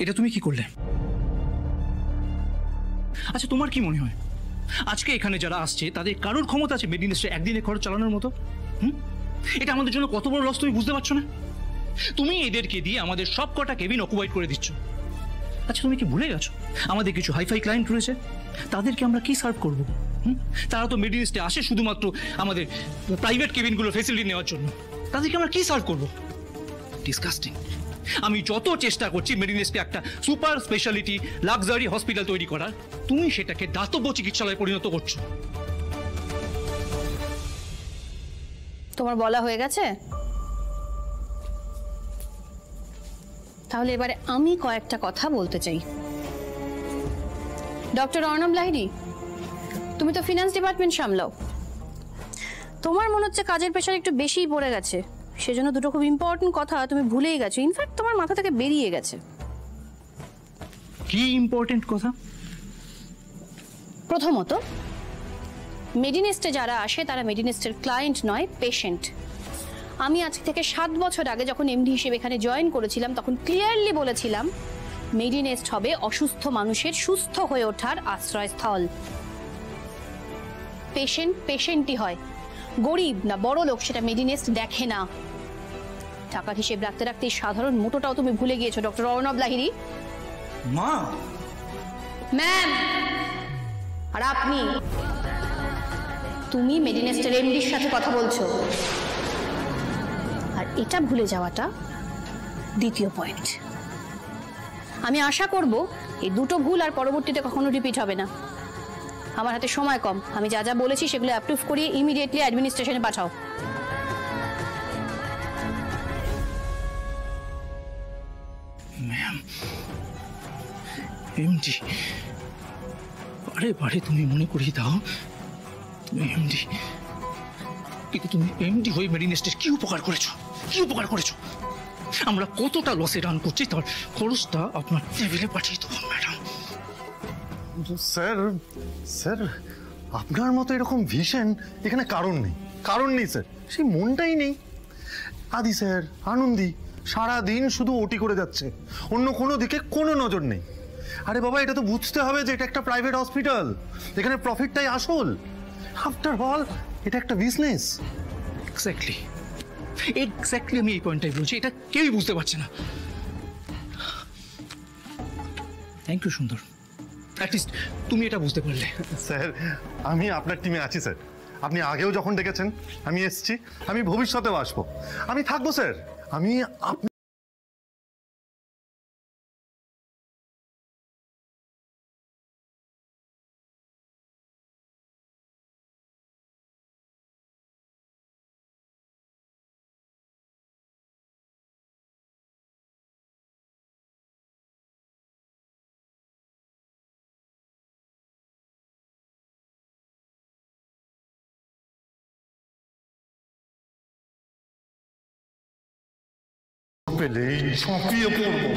এটা তুমি কি করলে? আচ্ছা, তোমার কি মনে হয় আজকে এখানে যারা আসছে তাদের কারোর ক্ষমতা আছে মেডিনেস্টে একদিনে খরচ চালানোর মতো? এটা আমাদের জন্য কত বড় লস তুমি বুঝতে পারছো না? তুমি এদেরকে দিয়ে আমাদের সব কটা কেবিন অকুপাইড করে দিচ্ছ। আচ্ছা, তুমি কি ভুলে গেছো আমাদের কিছু হাইফাই ক্লায়েন্ট রয়েছে, তাদেরকে আমরা কি সার্ভ করবো? তারা তো মেডিনেস্টে আসে শুধুমাত্র আমাদের প্রাইভেট কেবিনগুলো ফেসিলিটি নেওয়ার জন্য, তাদেরকে আমরা কি সার্ভ করবো? ডিসকাস্টিং। আমি যত চেষ্টা করছি মেডিনেস্টে একটা সুপার স্পেশালিটি লাক্সারি হসপিটাল তৈরি করার, তুমি সেটাকে দাতব্য চিকিৎসালয়ে পরিণত করছো। তোমার বলা হয়ে গেছে? তাহলে এবারে আমি কয়েকটা কথা বলতে চাই। ডক্টর অর্ণব লাহিড়ী, তুমি তো ফিনান্স ডিপার্টমেন্ট সামলাও। তোমার মনে হচ্ছে কাজের প্রেশার একটু বেশিই পড়ে গেছে, সেজন্য দুটো খুব ইম্পর্টেন্ট কথা তুমি ভুলেই গেছো। ইনফ্যাক্ট তোমার মাথা থেকে বেরিয়ে গেছে। কি ইম্পর্টেন্ট কথা? প্রথমত, মেডিনেস্টে যারা আসে তারা মেডিনেস্টের ক্লায়েন্ট নয়, পেশেন্ট। আমি আজ থেকে 7 বছর আগে যখন এমডি হিসেবে এখানে জয়েন করেছিলাম তখন ক্লিয়ারলি বলেছিলাম মেডিনেস্ট হবে অসুস্থ মানুষের সুস্থ হয়ে ওঠার আশ্রয়স্থল। পেশেন্ট পেশেন্টই হয়, গরিব না বড় লোক সেটা মেডিনেস্ট দেখে না। টাকার হিসেব রাখতে রাখতে সাধারণ মোটোটাও তুমি ভুলে গিয়েছো ডক্টর অর্ণব লাহিড়ী। মা, ম্যাম, আর আপনি, তুমি মেডিনেস্টের এমডির সাথে কথা বলছো, আর এটা ভুলে যাওয়াটা দ্বিতীয় পয়েন্ট। আমি আশা করব এই দুটো ভুল আর পরবর্তীতে কখনো রিপিট হবে না। আমার হাতে সময় কম, আমি যা যা বলেছি সেগুলো অ্যাপ্রুভ করিয়ে ইমিডিয়েটলি অ্যাডমিনিস্ট্রেশনে পাঠাও। ম্যাম, এমডি, বারে বারে তুমি মনে করিয়ে দাও তুমি এমডি, কিন্তু তুমি এমডি হয়ে মেডিনেস্টের কি উপকার করেছো? কি উপকার করেছো? আমরা কতটা লসে রান করছি তার খরচটা আপনার টেবিলে পাঠিয়ে দেবো ম্যাডাম। স্যার, স্যার আপনার মতো এরকম ভিশন এখানে কারণ নেই, কারণ নেই স্যার, সেই মনটাই নেই। আদি স্যার, আনন্দী সারাদিন শুধু ওটি করে যাচ্ছে, অন্য কোনো দিকে কোনো নজর নেই। আরে বাবা, এটা তো বুঝতে হবে যে এটা একটা প্রাইভেট হসপিটাল, এখানে প্রফিটটাই আসল। আফটার অল এটা একটা বিজনেস। এক্স্যাক্টলি, এক্স্যাক্টলি আমি এই পয়েন্টটাই বলছি, এটা কেউই বুঝতে পারছে না। থ্যাংক ইউ সুন্দর, অ্যাটলিস্ট তুমি এটা বুঝতে পারলে। স্যার, আমি আপনার টিমে আছি স্যার, আপনি আগেও যখন ডেকেছেন আমি এসেছি, আমি ভবিষ্যতেও আসবো, আমি থাকবো স্যার। আমি পেলেই ঝাঁপিয়ে পড়বো।